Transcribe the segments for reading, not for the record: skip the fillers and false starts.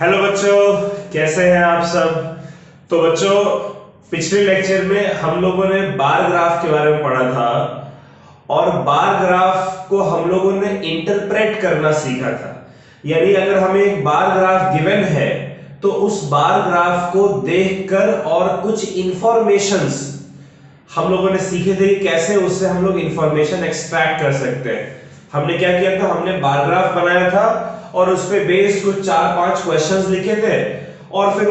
Hello बच्चों, कैसे हैं आप सब। तो बच्चों, पिछले लेक्चर में हम लोगों ने बार ग्राफ के बारे में पढ़ा था और बार ग्राफ को हम लोगों ने इंटरप्रेट करना सीखा था। यानी अगर हमें एक बार ग्राफ गिवन है तो उस बार ग्राफ को देखकर और कुछ इंफॉर्मेशंस हम लोगों ने सीखे थे कि कैसे उससे हम लोग इंफॉर्मेशन एक्सट्रैक्ट कर सकते हैं। हमने क्या किया था, हमने बार ग्राफ बनाया था और उस पे बेस्ड कुछ 4-5 क्वेश्चंस लिखे थे और फिर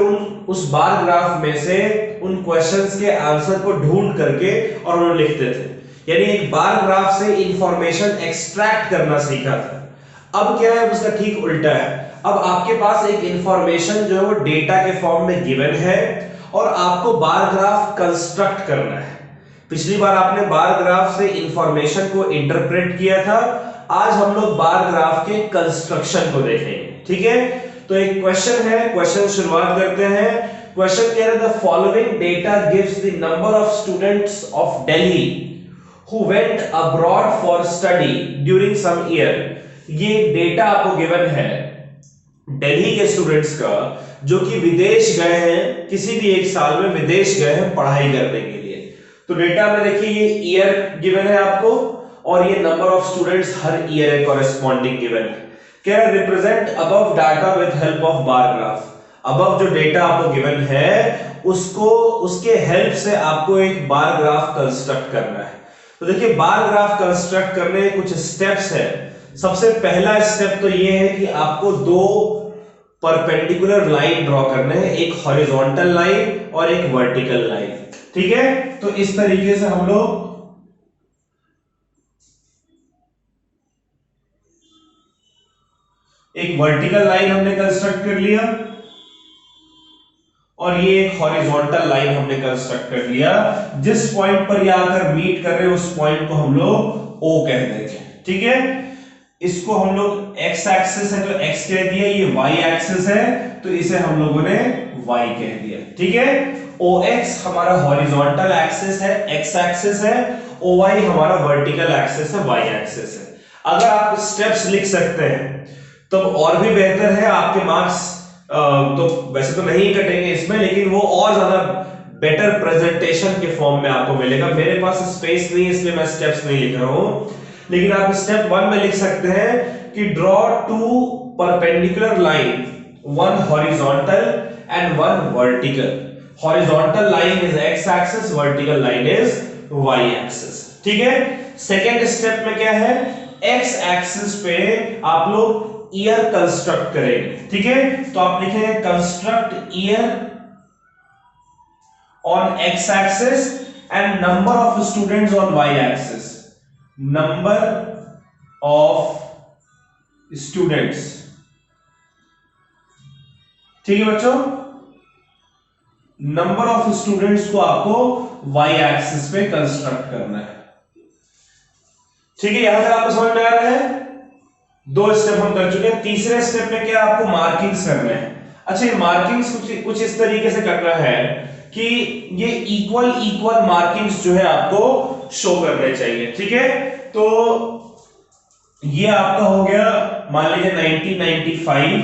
उस बार ग्राफ में से उन क्वेश्चंस के आंसर को ढूंढ करके और हम लिखते थे। यानी एक बार ग्राफ से इंफॉर्मेशन एक्सट्रैक्ट करना सीखा था। अब क्या है, उसका ठीक उल्टा है। अब आपके पास एक इंफॉर्मेशन जो है वो डेटा के फॉर्म में गिवन है और आपको बार ग्राफ कंस्ट्रक्ट करना है। पिछली बार आपने बार ग्राफ से इंफॉर्मेशन को इंटरप्रेट किया था, आज हम लोग बार ग्राफ के कंस्ट्रक्शन को देखेंगे। ठीक है, तो एक क्वेश्चन है, क्वेश्चन शुरुआत करते हैं। क्वेश्चन कह रहा है the following data gives the number of students of Delhi who went abroad for study during some year. ये डेटा आपको गिवन है दिल्ली के स्टूडेंट्स का जो कि विदेश गए हैं, किसी भी एक साल में विदेश गए हैं पढ़ाई करने के लिए। तो डेटा में देखिए ये ईयर गिवन है आपको और ये number of students her year है कॉरेस्पॉन्डिंग गिवन है। क्या है, represent above data with help of bar graph. Above जो डेटा आपको गिवन है उसको उसके हेल्प से आपको एक बार ग्राफ कंस्ट्रक्ट करना है। तो देखिए बार ग्राफ कंस्ट्रक्ट करने के कुछ स्टेप्स है। सबसे पहला स्टेप तो ये है कि आपको दो परपेंडिकुलर लाइन ड्रॉ करने हैं, एक हॉरिजॉन्टल लाइन और एक वर्टिकल लाइन। ठीक है, तो इस तरीके से हम लोग एक वर्टिकल लाइन हमने कंस्ट्रक्ट कर लिया और ये एक हॉरिजॉन्टल लाइन हमने कंस्ट्रक्ट कर लिया। जिस पॉइंट पर ये आकर मीट कर रहे हैं उस पॉइंट को हम लोग O कह देंगे। ठीक है, इसको हम लोग x एक्सिस है तो x कह दिया, ये y एक्सिस है तो इसे हम लोगों ने y कह दिया। ठीक है, OX हमारा हॉरिजॉन्टल एक्सिस है, x एक्सिस है, OY हमारा वर्टिकल एक्सिस है, y एक्सिस है। अगर आप स्टेप्स लिख सकते हैं तो और भी बेहतर है, आपके मार्क्स तो वैसे तो नहीं कटेंगे इसमें, लेकिन वो और ज्यादा बेटर प्रेजेंटेशन के फॉर्म में आपको मिलेगा। मेरे पास स्पेस नहीं है इसलिए मैं स्टेप्स नहीं लिख रहा हूं, लेकिन आप स्टेप 1 में लिख सकते हैं कि draw two perpendicular line, one horizontal and one vertical. Horizontal line is x axis, vertical line is y axis. ठीक है, सेकेंड स्टेप में क्या है, x एक्सिस पे आप लोग ईयर कंस्ट्रक्ट करेंगे। ठीक है, तो आप लिखेंगे construct year on x axis and number of students on y axis. Number of students. ठीक है बच्चों, नंबर ऑफ स्टूडेंट्स को आपको y एक्सिस पे कंस्ट्रक्ट करना है। ठीक है, यहां तक आपको समझ में आ रहा है। दो स्टेप हम कर चुके हैं। तीसरे स्टेप में क्या आपको मार्किंग्स करना है। अच्छा, ये मार्किंग्स कुछ इस तरीके से करना है कि ये इक्वल मार्किंग्स जो है आपको शो करने चाहिए। ठीक है, तो ये आपका हो गया, मान लीजिए 1995,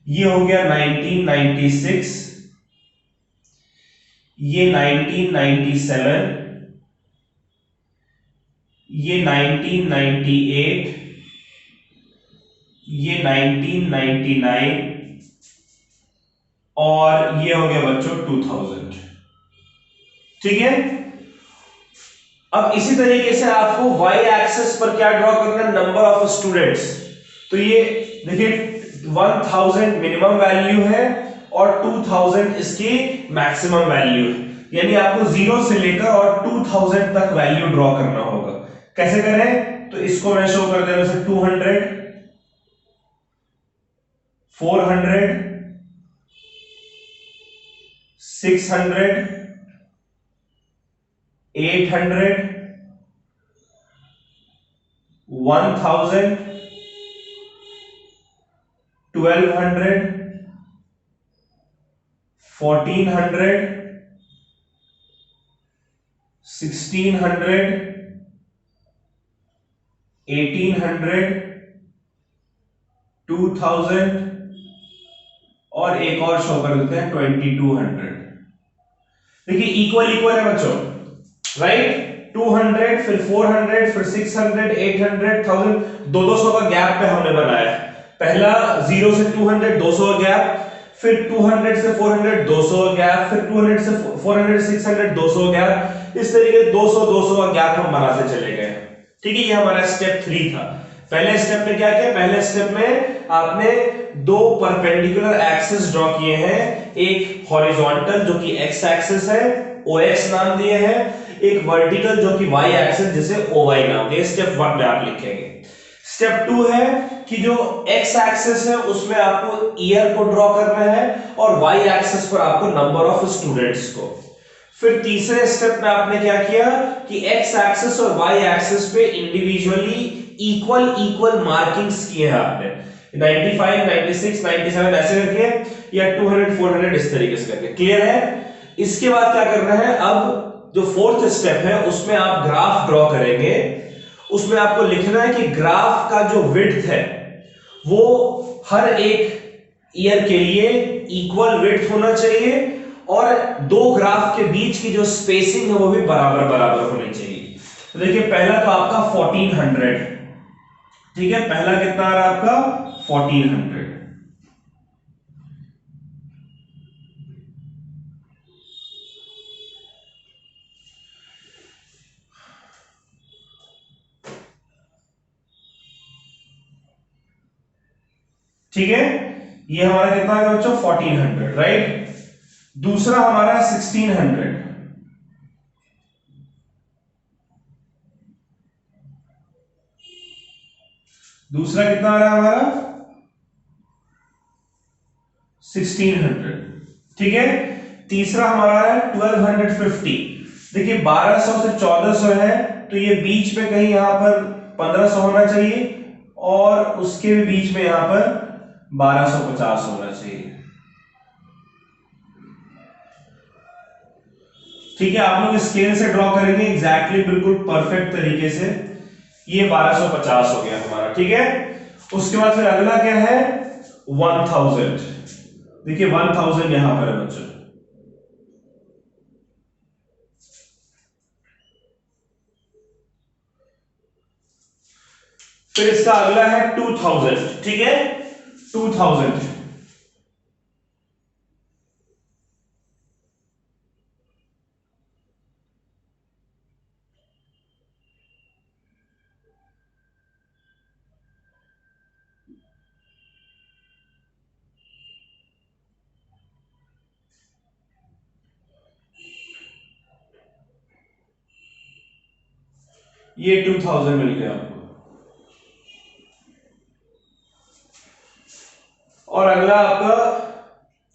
ये हो गया 1996, ये 1997, ये 1998, ये 1999 और ये हो गया बच्चों 2000। ठीक है, अब इसी तरीके से आपको y एक्सिस पर क्या ड्रॉ करना है, नंबर ऑफ स्टूडेंट्स। तो ये देखिए 1000 मिनिमम वैल्यू है और 2000 इसकी मैक्सिमम वैल्यू है। यानी आपको 0 से लेकर और 2000 तक वैल्यू ड्रॉ करना होगा। कैसे करें, तो इसको मैं शो कर देता हूं, 200, 400, 600, 800, 1000, 1200, 1400, 1600, 1800, 2000 और एक और शो कर देते हैं 2200। देखिए इक्वल इक्वल है बच्चों, राइट। 200 फिर 400 फिर 600 800 1000, 200 का गैप पे हमने बनाया है। पहला 0 से 200 200 का गैप, फिर 200 से 400 200 का गैप, फिर 200 से 400 600 200 का गैप। इस तरीके 200 200 का गैप हम बनाते चले गए। ठीक है, ये हमारा स्टेप 3 था। पहले स्टेप में क्या किया? पहले स्टेप में आपने दो परपेंडिकुलर एक्सिस ड्रॉ किए हैं, एक हॉरिजॉन्टल जो कि एक्स एक्सिस है, OX नाम दिए हैं, एक वर्टिकल जो कि वाई एक्सिस जिसे OY नाम दिया। स्टेप 1 में आप लिखेंगे। स्टेप 2 है कि जो एक्स एक्सिस है उसमें आपको ईयर को ड्रॉ करना है और वाई एक्सिस पर आपको नंबर ऑफ स्टूडेंट्स को। फिर तीसरे स्टेप में आपने क्या किया कि एक्स एक्सिस और वाई एक्सिस पे इंडिविजुअली इक्वल इक्वल मार्किंग्स किए हैं आपने, 95 96 97 ऐसे करके या 200 400 इस तरीके से करके। क्लियर है? इसके बाद क्या करना है? अब जो फोर्थ स्टेप है उसमें आप ग्राफ ड्रॉ करेंगे। उसमें आपको लिखना है कि ग्राफ का जो विड्थ है वो हर एक ईयर के लिए इक्वल विड्थ होना चाहिए और दो ग्राफ के बीच की जो स्पेसिंग है वो भी बराबर बराबर होनी चाहिए। तो देखिए पहला तो आपका 1400, ठीक है, पहला कितना आ रहा है आपका 1400। ठीक है, ये हमारा कितना आ गया बच्चों 1400, राइट। दूसरा हमारा 1600, दूसरा कितना आ रहा है हमारा 1600। ठीक है, तीसरा हमारा है 1250। देखिए 1200 से 1400 है तो ये बीच में कहीं यहां पर 1500 होना चाहिए और उसके भी बीच में यहां पर 1250 होना चाहिए। ठीक है, आप लोग स्केल से ड्रॉ करेंगे एग्जैक्टली बिल्कुल परफेक्ट तरीके से। ये 1250 हो गया हमारा। ठीक है, उसके बाद फिर अगला क्या है 1000। देखिए 1000 यहां पर है बच्चों। फिर इसका अगला है 2000। ठीक है, 2000। ये 2000 मिल गया आपको। और अगला आपका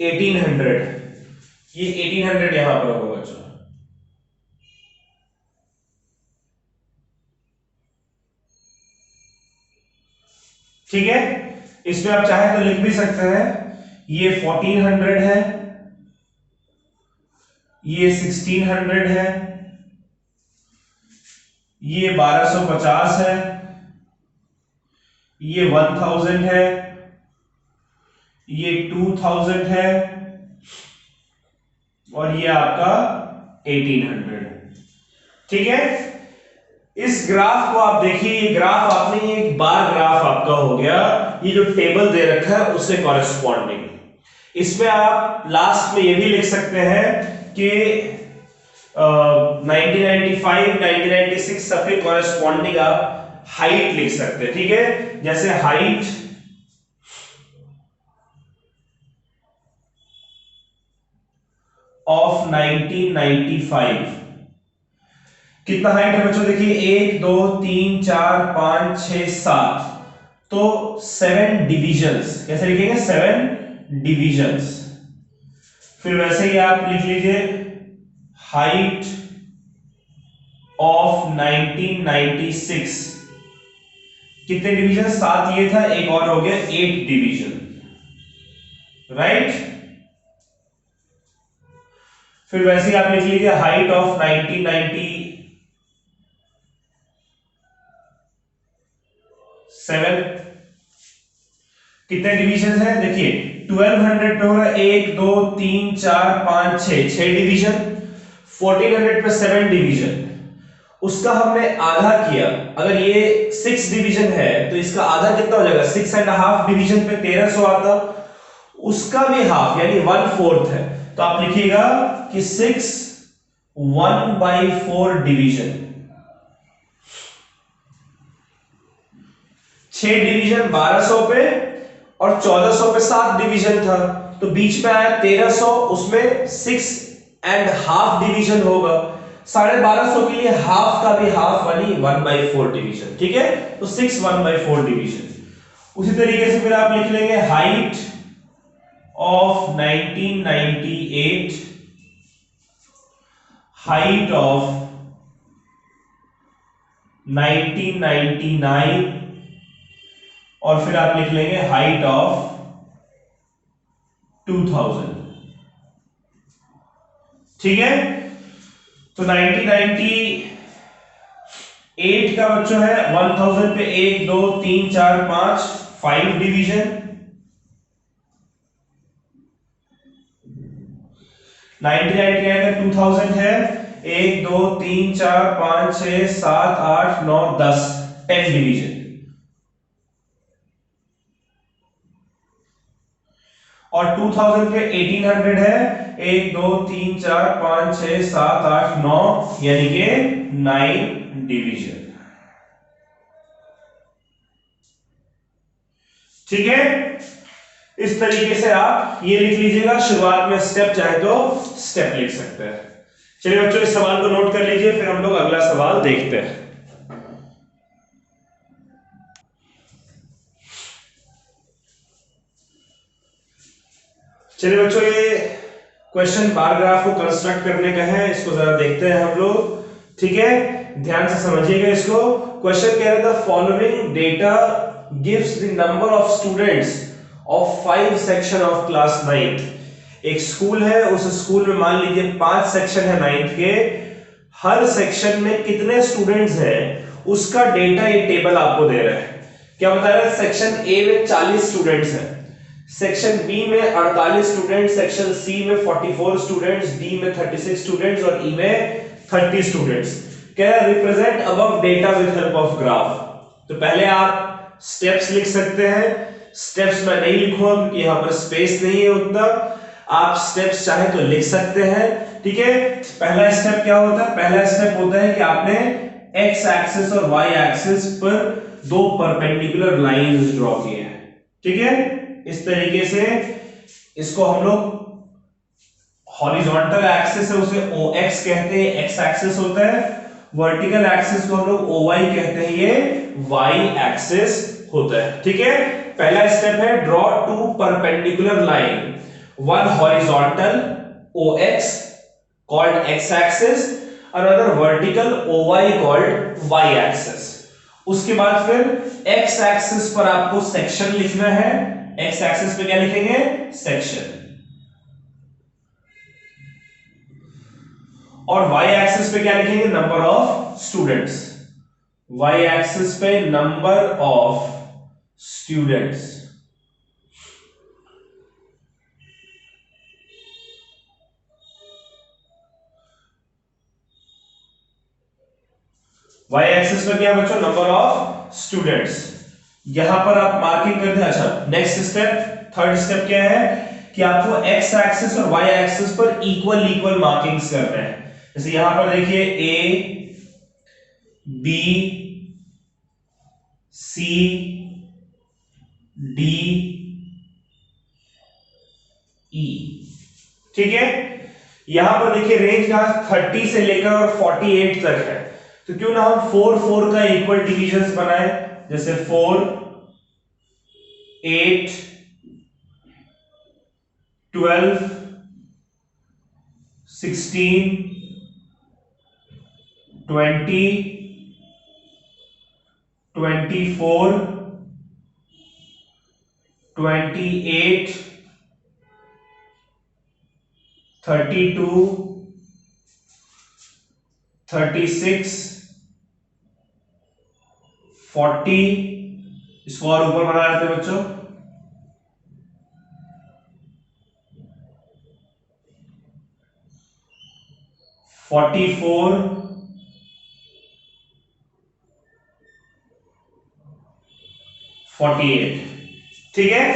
1800, ये 1800 यहां पर होगा बच्चों। ठीक है, इसमें आप चाहे तो लिख भी सकते हैं, ये 1400 है, ये 1600 है, ये 1250 है, ये 1000 है, ये 2000 है और ये आपका 1800। ठीक है, इस ग्राफ को आप देखिए, ये ग्राफ आपने, ये एक बार ग्राफ आपका हो गया, ये जो टेबल दे रखा है उससे कॉरेस्पॉन्डिंग। इसमें आप लास्ट में ये भी लिख सकते हैं कि 1995 1996 सबके कॉरेस्पॉन्डिंग आप हाइट लिख सकते हैं। ठीक है, जैसे हाइट ऑफ 1995, कितना हाइट है बच्चों? देखिए 1 2 3 4 5 6 7, तो 7 डिविजन्स। कैसे लिखेंगे? 7 डिविजन्स। फिर वैसे ही आप लिख लीजिए हाइट ऑफ 1996, कितने डिवीजन? 7 ये था, एक और हो गया 8 डिवीजन, राइट। फिर वैसे ही आप लिख लीजिए हाइट ऑफ 1997, कितने डिवीजन है देखिए, 1200 पे हो रहा है 1 2 3 4 5 6, 6 डिवीजन। 1400 पे 7 डिवीजन, उसका हमने आधा किया। अगर ये 6 डिवीजन है तो इसका आधा कितना हो जाएगा, 6.5 डिवीजन पे 1300 आता, उसका भी हाफ यानी 1/4 है। तो आप लिखिएगा कि 6 1/4 डिवीजन। 6 डिवीजन 1200 पे और 1400 पे 7 डिवीजन था, तो बीच में आया 1300, उसमें 6.5 डिवीजन होगा। 1250 के लिए हाफ का भी हाफ यानी 1/4 डिवीजन। ठीक है, तो 6 1/4 डिवीजन। उसी तरीके से फिर आप लिख लेंगे हाइट ऑफ 1998, हाइट ऑफ 1999, और फिर आप लिख लेंगे हाइट ऑफ 2000। ठीक है, तो 1998 का बच्चों है 1000 पे 1 2 3 4 5 5 डिवीजन। 1999 का 2000 है 1 2 3 4 5 6 7 8 9 10 10 डिवीजन। और 2000 पे 1800 है 1 2 3 4 5 6 7 8 9 यानी कि 9 डिवीजन। ठीक है, इस तरीके से आप ये लिख लीजिएगा। शुरुआत में स्टेप चाहे तो स्टेप लिख सकते हैं। चलिए बच्चों, इस सवाल को नोट कर लीजिए, फिर हम लोग अगला सवाल देखते हैं। चलिए बच्चों, ये क्वेश्चन बार ग्राफ को कंस्ट्रक्ट करने का है, इसको जरा देखते हैं हम लोग। ठीक है, ध्यान से समझिएगा इसको। क्वेश्चन कह रहा था following data gives the number of students of 5 section of class 9th। एक स्कूल है, उस स्कूल में मान लीजिए 5 सेक्शन है 9th के, हर सेक्शन में कितने स्टूडेंट्स हैं उसका डेटा ये टेबल आपको दे रहा है। क्या बता रहा है, सेक्शन ए में 40 स्टूडेंट्स हैं, सेक्शन बी में 48 स्टूडेंट्स, सेक्शन सी में 44 स्टूडेंट्स, डी में 36 स्टूडेंट्स और ई में 30 स्टूडेंट्स। क्या represent above data with help of graph. तो पहले आप स्टेप्स लिख सकते हैं। स्टेप्स मैं नहीं लिखूंगा क्योंकि यहां पर स्पेस नहीं है उतना। आप स्टेप्स चाहे तो लिख सकते हैं। ठीक है, पहला स्टेप क्या होता है, पहला स्टेप होता है कि आपने एक्स एक्सिस और वाई एक्सिस पर दो परपेंडिकुलर लाइंस ड्रॉ किए हैं। ठीक है, इस तरीके से इसको हम लोग हॉरिजॉन्टल एक्सिस है उसे OX कहते हैं, एक्स एक्सिस होता है। वर्टिकल एक्सिस को हम लोग OY कहते हैं, ये Y एक्सिस होता है। ठीक है, पहला स्टेप है draw two perpendicular line, one horizontal OX called X axis, another vertical OY called Y axis। उसके बाद फिर X एक्सिस पर आपको सेक्शन लिखना है। X एक्सिस पे क्या लिखेंगे, सेक्शन, और Y एक्सिस पे क्या लिखेंगे, number of students. Y axis पे number of students. Y axis पे क्या बच्चों, नंबर ऑफ स्टूडेंट्स। यहां पर आप मार्किंग करते हैं। अच्छा, नेक्स्ट स्टेप, थर्ड स्टेप क्या है कि आपको X एक्सिस और Y एक्सिस पर इक्वल इक्वल मार्किंग्स करना है। जैसे यहां पर देखिए A B C D E। ठीक है, यहां पर देखिए रेंज का 30 से लेकर और 48 तक है, तो क्यों ना हम 4 4 का इक्वल डिविजन्स बनाए। जैसे 4 8 12 16 20 24 28 32 36 40। इसको और ऊपर बना लेते हैं बच्चों, 44, 48। ठीक है,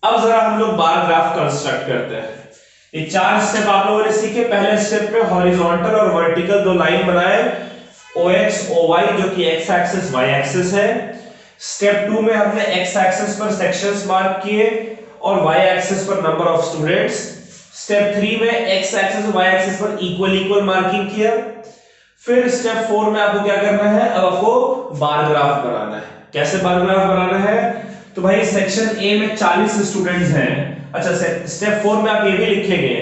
अब जरा हम लोग बार ग्राफ कंस्ट्रक्ट करते हैं। ये 4 स्टेप आप लोगों ने सीखे। पहले स्टेप में हॉरिजॉन्टल और वर्टिकल 2 लाइन बनाए, OX OY जो कि x एक्सिस y एक्सिस है। स्टेप 2 में हमने x एक्सिस पर सेक्शंस मार्क किए और y एक्सिस पर नंबर ऑफ स्टूडेंट्स। स्टेप 3 में x एक्सिस और y एक्सिस पर इक्वल इक्वल मार्किंग किया। फिर स्टेप 4 में आपको क्या करना है, अब आपको बार ग्राफ बनाना है। कैसे बार ग्राफ बनाना है, तो भाई सेक्शन ए में 40 स्टूडेंट्स हैं। अच्छा, स्टेप 4 में आप ये भी लिखेंगे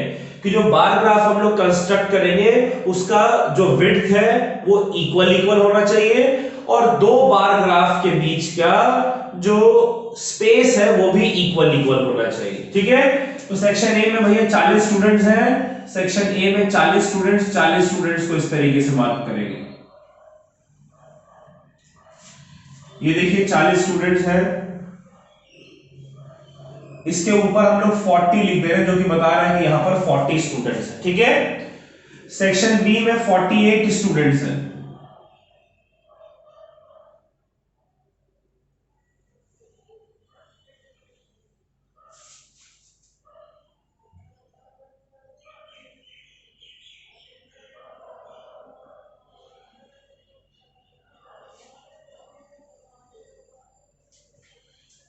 कि जो बार ग्राफ हम लोग कंस्ट्रक्ट करेंगे उसका जो विड्थ है वो इक्वल इक्वल होना चाहिए और दो बार ग्राफ के बीच का जो स्पेस है वो भी इक्वल इक्वल होना चाहिए। ठीक है, तो सेक्शन ए में भैया 40 स्टूडेंट्स हैं। सेक्शन ए में 40 स्टूडेंट्स को इस तरीके से मार्क करेंगे। ये देखिए 40 स्टूडेंट्स हैं, इसके ऊपर हम लोग 40 लिख दे रहे हैं जो कि बता रहे हैं कि यहां पर 40 स्टूडेंट्स हैं। ठीक है, सेक्शन बी में 48 स्टूडेंट्स हैं।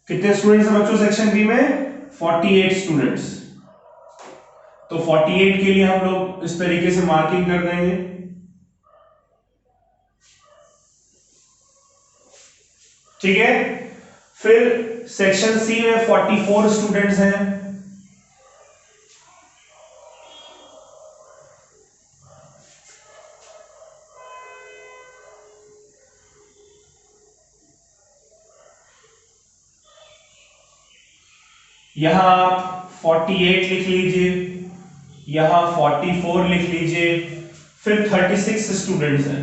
कितने स्टूडेंट्स हैं बच्चों सेक्शन बी में? 48 स्टूडेंट्स। तो 48 के लिए हम लोग इस तरीके से मार्किंग कर देंगे। ठीक है, फिर सेक्शन सी में 44 स्टूडेंट्स हैं। यहां आप 48 लिख लीजिए, यहां 44 लिख लीजिए, फिर 36 स्टूडेंट्स हैं।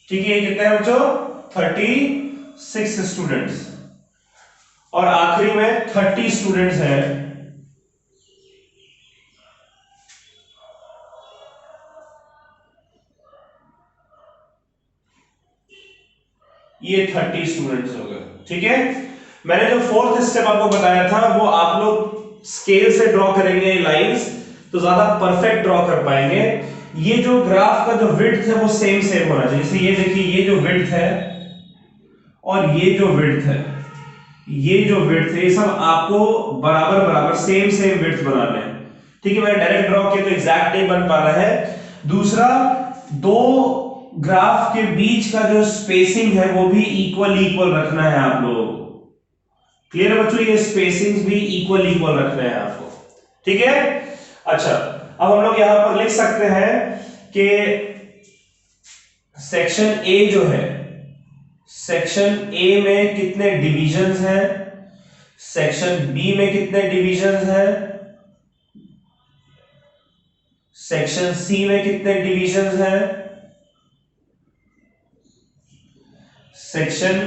ठीक है, कितने हैं बच्चों? 36 स्टूडेंट्स। और आखिरी में 30 स्टूडेंट्स हैं। ये 30 स्टूडेंट्स हो गए। ठीक है, मैंने जो फोर्थ स्टेप आपको बताया था वो आप लोग स्केल से ड्रॉ करेंगे लाइंस तो ज्यादा परफेक्ट ड्रॉ कर पाएंगे। ये जो ग्राफ का जो विड्थ है वो सेम सेम होना चाहिए। जैसे ये देखिए, ये जो विड्थ है और ये जो विड्थ है, ये जो विड्थ है, ये सब आपको बराबर बराबर सेम सेम विड्थ बनाने हैं। ठीक है, मैंने डायरेक्ट ड्रॉ किया तो एग्जैक्ट नहीं बन पा रहा है। दूसरा, दो ग्राफ के बीच का जो स्पेसिंग है वो भी इक्वल इक्वल रखना है आप लोग। क्लियर है बच्चों, ये स्पेसिंग्स भी इक्वल इक्वल रखना है आपको। ठीक है, अच्छा, अब हम लोग यहां पर लिख सकते हैं कि सेक्शन ए जो है, सेक्शन ए में कितने डिविजन्स हैं, सेक्शन बी में कितने डिविजन्स हैं, सेक्शन सी में कितने डिविजन्स हैं, सेक्शन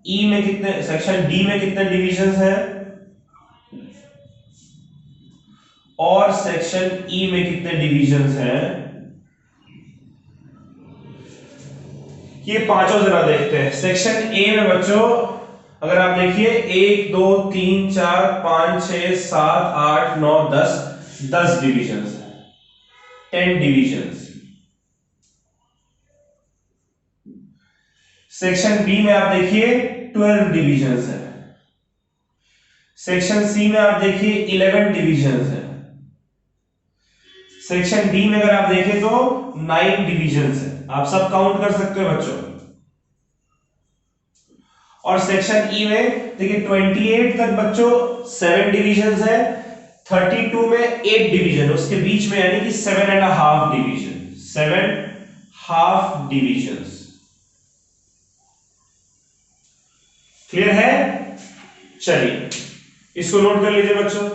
ई में कितने, सेक्शन डी में कितने डिविजन्स हैं और सेक्शन ई में कितने डिविजन्स हैं। ये पांचों जरा देखते हैं। सेक्शन ए में बच्चों अगर आप देखिए 1 2 3 4 5 6 7 8 9 10 डिविजन्स हैं, 10 डिविजन्स। सेक्शन बी में आप देखिए 12 डिविजन्स हैं। सेक्शन सी में आप देखिए 11 डिविजन्स हैं। सेक्शन डी में अगर आप देखें तो 9 डिविजन्स हैं। आप सब काउंट कर सकते हो बच्चों। और सेक्शन ई में देखिए 28 तक बच्चों 7 डिविजन्स है, 32 में 8 डिवीजन, उसके बीच में यानी कि 7.5 डिवीजन, 7.5 डिविजन्स। क्लियर है? चलिए इसको नोट कर लीजिए बच्चों।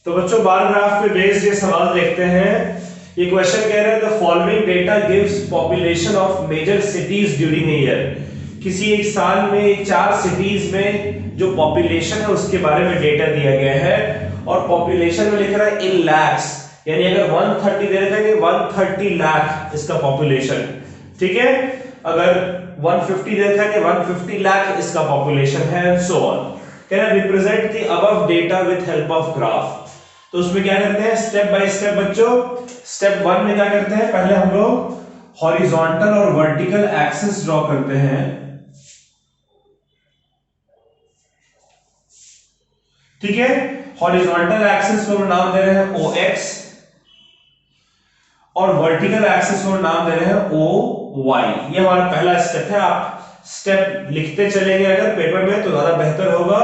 तो बच्चों बार ग्राफ पे बेस्ड ये सवाल देखते हैं। ये क्वेश्चन कह रहे हैं the following data gives population of major cities during a year. किसी एक साल में 4 सिटीज में जो पॉपुलेशन है उसके बारे में डेटा दिया गया है और पॉपुलेशन में लिख रहा है इन लैक्स, यानी अगर 130 दे रखा है 130 लाख इसका पॉपुलेशन, ठीक है। अगर 150 दे रखा है 150 लाख इसका पॉपुलेशन है and so on. Can I represent the above data with help of graph. तो उसमें क्या करते हैं स्टेप बाय स्टेप बच्चों। स्टेप 1 में क्या करते हैं, पहले हम लोग हॉरिजॉन्टल और वर्टिकल एक्सिस ड्रॉ करते हैं, ठीक है। हॉरिजॉन्टल एक्सिस को हम नाम दे रहे हैं OX और वर्टिकल एक्सिस को नाम दे रहे हैं OY। ये हमारा पहला स्टेप है। आप स्टेप लिखते चलेंगे अगर पेपर में तो ज्यादा बेहतर होगा।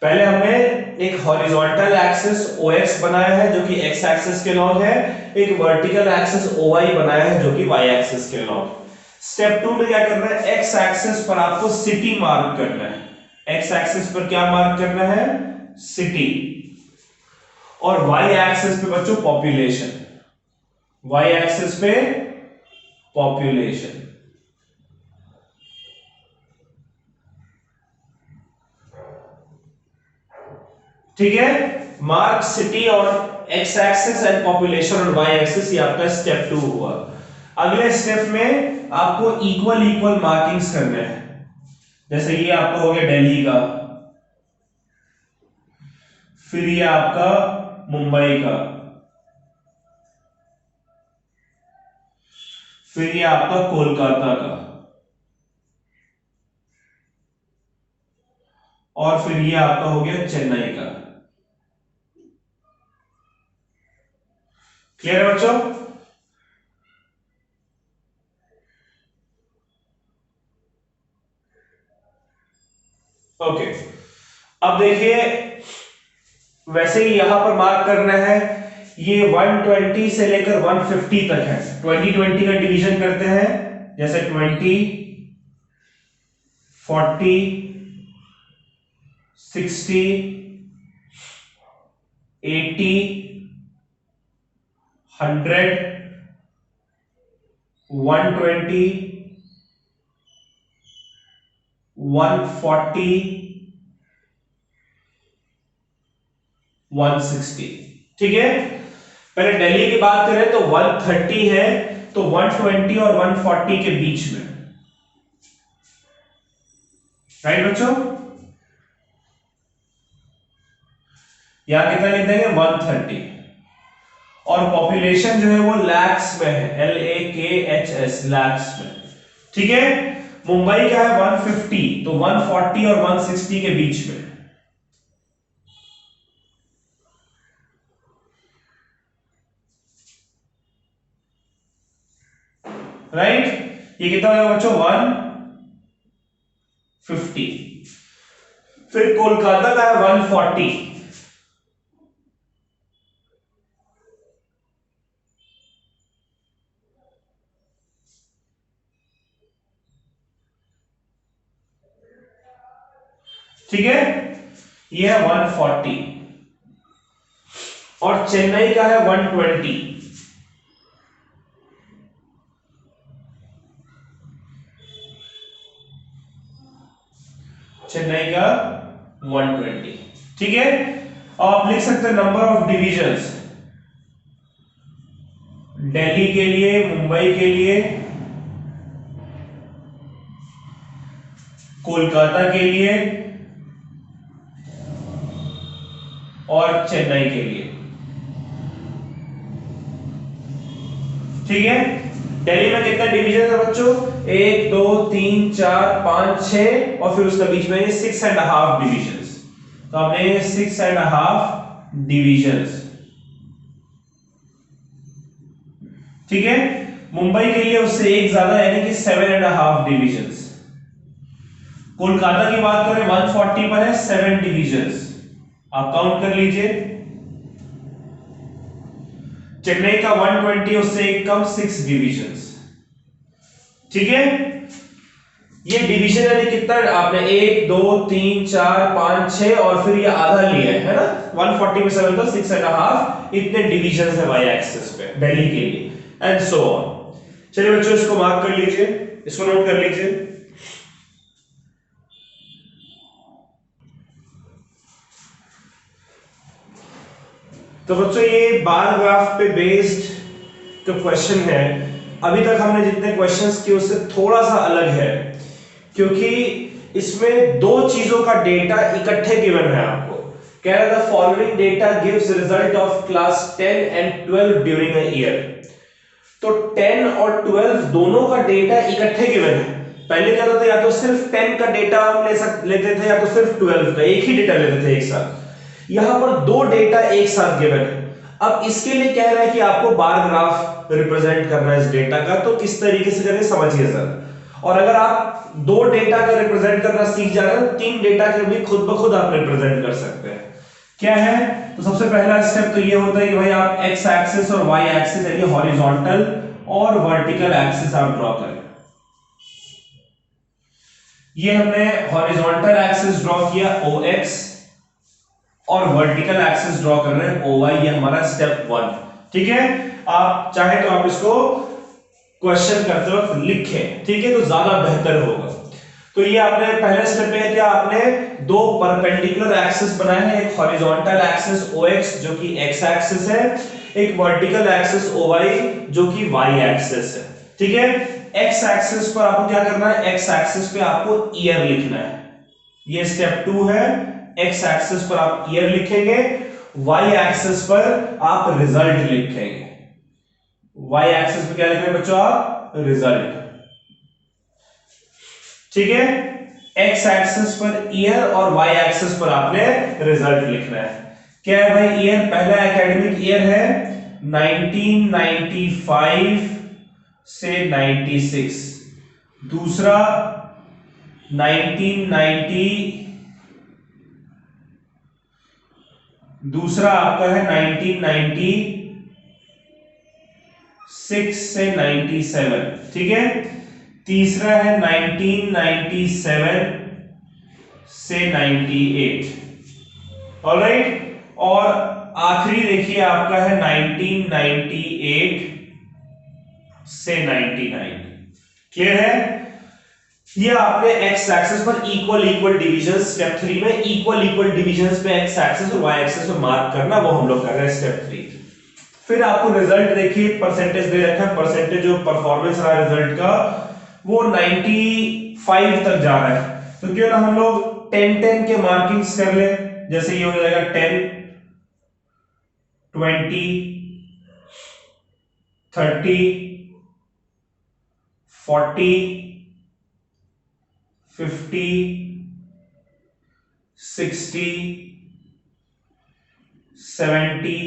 पहले हमने एक हॉरिजॉन्टल एक्सिस OX बनाया है जो कि X एक्सिस के लॉन्ग है, एक वर्टिकल एक्सिस OY बनाया है जो कि Y एक्सिस के लॉन्ग। स्टेप 2 में क्या करना है, X एक्सिस पर आपको सिटी मार्क करना है। X एक्सिस पर क्या मार्क करना है, सिटी, और Y एक्सिस पे बच्चों पॉपुलेशन। Y एक्सिस पे पॉपुलेशन, ठीक है। मार्क सिटी और X एक्सिस एंड पॉपुलेशन और Y एक्सिस, ये आपका स्टेप 2 हुआ। अगले स्टेप में आपको इक्वल इक्वल मार्किंग्स करने हैं। जैसे ये आपका हो गया दिल्ली का, फिर ये आपका मुंबई का, फिर ये आपका कोलकाता का, और फिर ये आपका हो गया चेन्नई का। क्लियर है बच्चों? ओके, अब देखिए वैसे ही यहां पर मार्क करना है, ये 120 से लेकर 150 तक है। 20 का डिवीजन करते हैं, जैसे 20, 40, 60, 80, 100, 120, 140, 160, ठीक है। पहले दिल्ली की बात करें तो 130 है, तो 120 और 140 के बीच में, राइट बच्चों। यहां कितना लिख देंगे 130, और पॉपुलेशन जो है वो लैक्स में है, LAKHS, लैक्स में, ठीक है। मुंबई का है 150, तो 140 और 160 के बीच में, राइट। ये कितना होगा बच्चों 150। फिर कोलकाता का है 140, ठीक है, ये है 140, और चेन्नई का है 120, चेन्नई का 120, ठीक है। आप लिख सकते हैं नंबर ऑफ डिविजन्स, दिल्ली के लिए, मुंबई के लिए, कोलकाता के लिए और चेन्नई के लिए, ठीक है। दिल्ली में कितना डिवीजन है बच्चों, 1 2 3 4 5 6, और फिर उसका बीच में 6.5 डिविजन्स। तो आपने 6.5 डिविजन्स, ठीक है। मुंबई के लिए उससे एक ज्यादा, यानी कि 7.5 डिविजन्स। कोलकाता की बात करें 140 पर है 7 डिविजन्स, आप काउंट कर लीजिए। चेन्नई का 120, उससे एक कम 6 डिविजन्स, ठीक है। ये डिवीजन यानी कितना आपने 1 2 3 4 5 6 और फिर ये आधा लिया है ना, 140 में 7 तो 6.5 इतने डिवीजन है वाई एक्सिस पे दिल्ली के लिए एंड सो ऑन। चलिए बच्चों इसको मार्क कर लीजिए, इसको नोट कर लीजिए। तो बच्चों ये बार ग्राफ पे बेस्ड जो क्वेश्चन है, अभी तक हमने जितने क्वेश्चंस किए उससे थोड़ा सा अलग है, क्योंकि इसमें दो चीजों का डेटा इकट्ठे गिवन है आपको। कह रहा था following data gives result of class 10 and 12 during a year. तो 10 और 12 दोनों का डेटा इकट्ठे गिवन है। पहले क्या होता था, या तो सिर्फ 10 का डेटा हम लेते थे या तो सिर्फ 12 का, एक ही डेटा लेते थे एक साथ। यहां पर दो डेटा एक साथ गिवन है। अब इसके लिए कह रहा है कि आपको बार ग्राफ रिप्रेजेंट करना है इस डेटा का, तो किस तरीके से करें समझिए सर। और अगर आप दो डेटा का रिप्रेजेंट करना सीख जाए तो तीन डेटा के भी खुद ब खुद आप रिप्रेजेंट कर सकते हैं। क्या है, तो सबसे पहला स्टेप तो ये होता है कि भाई आप एक्स एक्सिस और वाई एक्सिस यानी हॉरिजॉन्टल और वर्टिकल एक्सिस आप ड्रॉ करें। ये हमने हॉरिजॉन्टल एक्सिस ड्रॉ किया OX और वर्टिकल एक्सिस ड्रॉ कर रहे हैं OY, ये हमारा स्टेप 1। ठीक है, आप चाहे तो आप इसको क्वेश्चन करते वक्त लिखें, ठीक है, तो ज्यादा बेहतर होगा। तो ये आपने पहले स्टेप में क्या, आपने दो परपेंडिकुलर एक्सिस बनाए हैं, एक हॉरिजॉन्टल एक्सिस OX जो कि x एक्सिस है, एक वर्टिकल एक्सिस OY जो कि y एक्सिस है। ठीक है, x एक्सिस पर आपको क्या करना है, x एक्सिस पे आपको ईयर लिखना है, ये स्टेप 2 है। x एक्सिस पर आप ईयर लिखेंगे, y एक्सिस पर आप रिजल्ट लिखेंगे। y एक्सिस पे क्या लिख रहे हैं बच्चों आप, रिजल्ट। ठीक है, x एक्सिस पर ईयर और y एक्सिस पर आपने रिजल्ट लिखना है। क्या है भाई ईयर, पहला एकेडमिक ईयर है 1995 से 96, दूसरा 1990, दूसरा आपका है 1996 से 97। ठीक है, तीसरा है 1997 से 98। ऑलराइट, और आखिरी देखिए आपका है 1998 से 99। क्लियर है, ये आपने एक्स एक्सिस पर इक्वल इक्वल डिविजन स्टेप 3 में इक्वल डिविजन्स पे एक्स एक्सिस और वाई एक्सिस पर मार्क करना, वो हम लोग कर रहे हैं स्टेप 3। फिर आपको रिजल्ट देखिए, परसेंटेज दे रखा है, परसेंटेज जो परफॉर्मेंस रहा रिजल्ट का वो 95 तक जा रहा है। तो क्यों ना हम लोग 10-10 के मार्किंग्स कर ले, जैसे ये हो जाएगा 10 20 30 40 50 60 70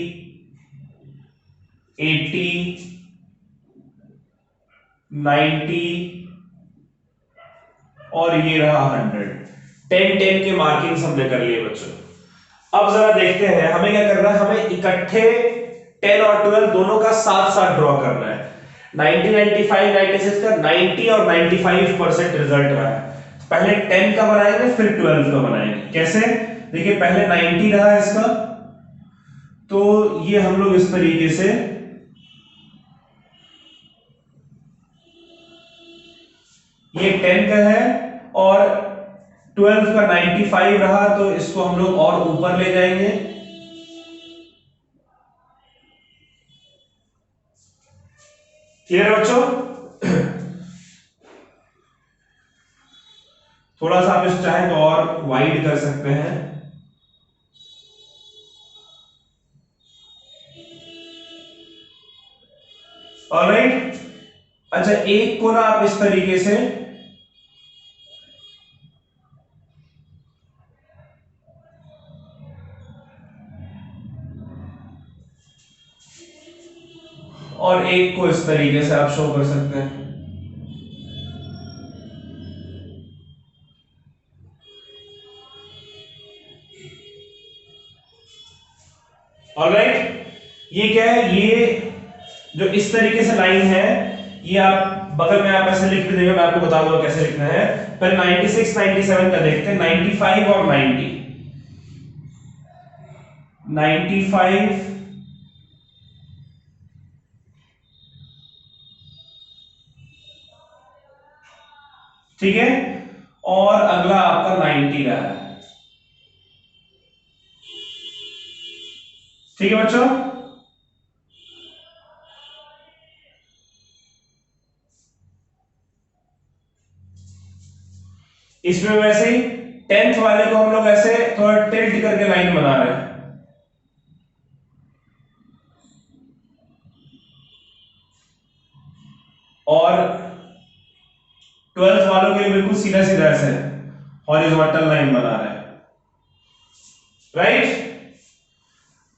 80 90 और ये रहा 100। 10-10 के मार्किंग्स हमने कर लिए बच्चों। अब जरा देखते हैं हमें क्या करना है, हमें इकट्ठे 10 और 12 दोनों का साथ साथ ड्रॉ करना है। 1995 96 का 90 और 95% रिजल्ट रहा है। पहले 10 का बनाएंगे फिर 12 का बनाएंगे। कैसे, देखिए पहले 90 रहा है इसका, तो ये हम लोग इस तरीके से ये 10 का है और 12 का 95 रहा, तो इसको हम लोग और ऊपर ले जाएंगे। क्लियर है बच्चों? थोड़ा सा आप इस चाहे तो और वाइड कर सकते हैं। ऑलराइट, अच्छा एक को ना आप इस तरीके से और एक को इस तरीके से आप शो कर सकते हैं। ऑलराइट, ये क्या है, ये जो इस तरीके से लाइन है ये आप बगल में आप ऐसे लिख भी देंगे, मैं आपको बता दूंगा कैसे लिखना है। पहले 96 97 का देखते हैं, 95 और 90, 95 ठीक है, और अगला आपका 90 रहा है। ठीक है बच्चों, इसमें वैसे ही 10th वाले को हम लोग ऐसे थोड़ा टिल्ट करके लाइन बना रहे हैं, और 12th वालों के लिए बिल्कुल सीधा सीधा ऐसे हॉरिजॉन्टल लाइन बना रहे हैं, राइट।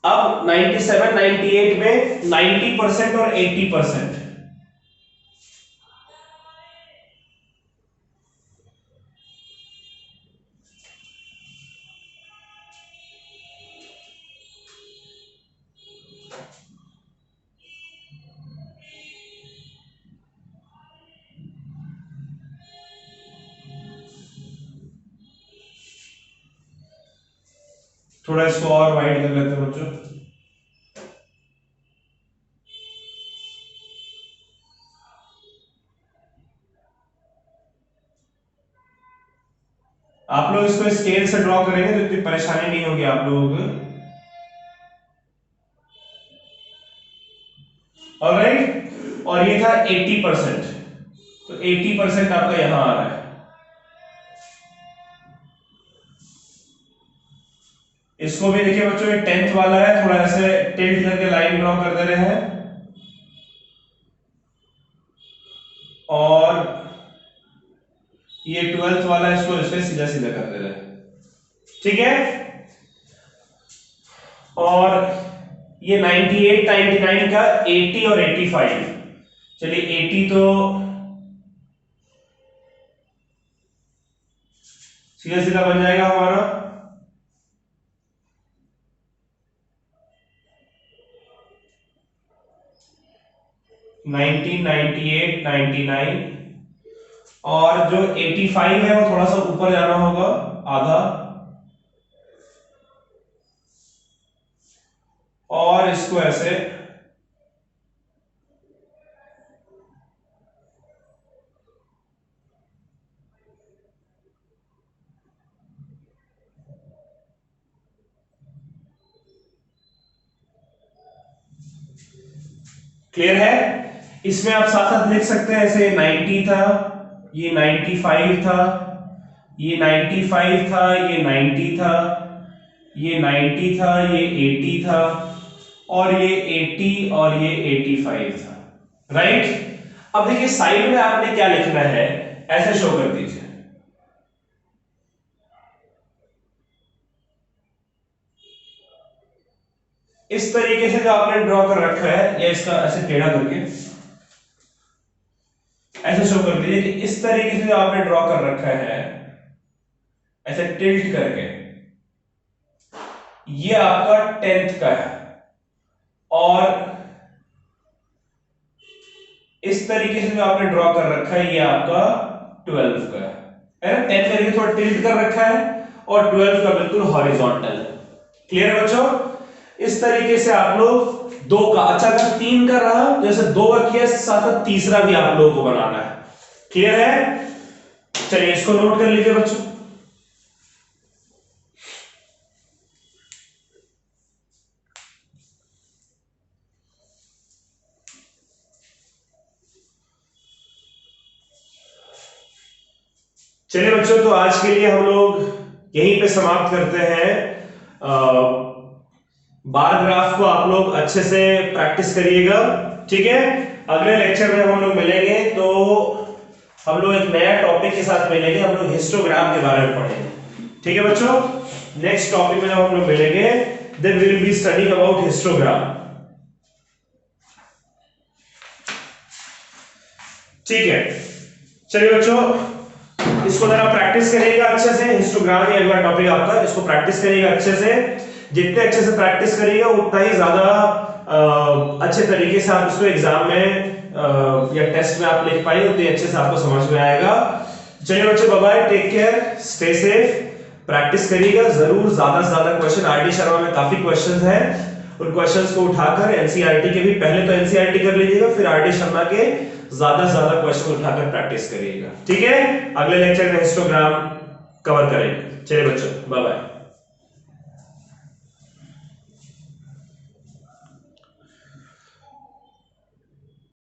अब 97 98 में 90% और 80%, थोड़ा इसको और वाइड कर लेते हैं बच्चों। आप लोग इसको स्केल से ड्रॉ करेंगे तो इतनी परेशानी नहीं होगी आप लोगों को, ऑलराइट। और ये था 80%, तो 80% आपका यहां आ रहा है। इसको भी देखिए बच्चों, ये 10th वाला है, थोड़ा ऐसे टिल्ट करके लाइन ड्रॉ कर दे रहे हैं, और ये 12th वाला है, इसको ऐसे सीधा सीधा कर दे रहे हैं, ठीक है। और ये 98 99 का 80 और 85, चलिए 80 तो सीधा सीधा बन जाएगा हमारा, 90 98 99, और जो 85 है वो थोड़ा सा ऊपर जाना होगा आधा, और इसको ऐसे क्लियर है। इसमें आप साथ साथ लिख सकते हैं, ऐसे 90 था, ये 95 था, ये 95 था, ये 90 था, ये 90 था, ये 80 था, और ये 80 और ये 85 था, राइट। अब देखिए साइड में आपने क्या लिखना है, ऐसे शो कर दीजिए, इस तरीके से जो आपने ड्रॉ कर रखा है, या इसका ऐसे टेढ़ा करके ऐसे शो कर दीजिए कि इस तरीके से जो आपने ड्रॉ कर रखा है, ऐसे टिल्ट करके, ये आपका 10th का है, और इस तरीके से जो आपने ड्रॉ कर रखा है, ये आपका 12th का है ना। 10th का थोड़ा टिल्ट कर रखा है, और 12th का बिल्कुल हॉरिजॉन्टल है। क्लियर है बच्चों, इस तरीके से आप लोग दो का, अच्छा अगर 3 का रहा, जैसे 2 का किया, साथ साथ तीसरा भी आप लोगों को बनाना है। क्लियर है, चलिए इसको नोट कर लीजिए बच्चों। चलिए बच्चों, तो आज के लिए हम लोग यहीं पे समाप्त करते हैं। बार ग्राफ को आप लोग अच्छे से प्रैक्टिस करिएगा, ठीक है। अगले लेक्चर में हम लोग मिलेंगे, तो हम लोग एक नया टॉपिक के साथ मिलेंगे, हम लोग हिस्टोग्राम के बारे में पढ़ेंगे, ठीक है बच्चों। नेक्स्ट टॉपिक में जब हम लोग मिलेंगे, then we will be studying about histogram, ठीक है। चलिए बच्चों, इसको जरा प्रैक्टिस करिएगा अच्छे से, हिस्टोग्राम ही अगला टॉपिक आपका, इसको प्रैक्टिस करिएगा अच्छे से। जितने अच्छे से प्रैक्टिस करिएगा, उतना ही ज्यादा अच्छे तरीके से आप इसको एग्जाम में या टेस्ट में आप लिख पाए उतने अच्छे से आपको समझ में आएगा। चलिए बच्चों, bye bye, take care, stay safe, practice करिएगा जरूर, ज्यादा से ज्यादा क्वेश्चन आरडी शर्मा में काफी क्वेश्चंस हैं, उन क्वेश्चंस को उठाकर एनसीईआरटी के भी पहले तो एनसीईआरटी कर लीजिएगा, फिर आरडी शर्मा के ज्यादा से ज्यादा क्वेश्चन उठाकर प्रैक्टिस करिएगा। ठीक है, अगले लेक्चर में हिस्टोग्राम कवर करेंगे। चलिए बच्चों, बाय बाय।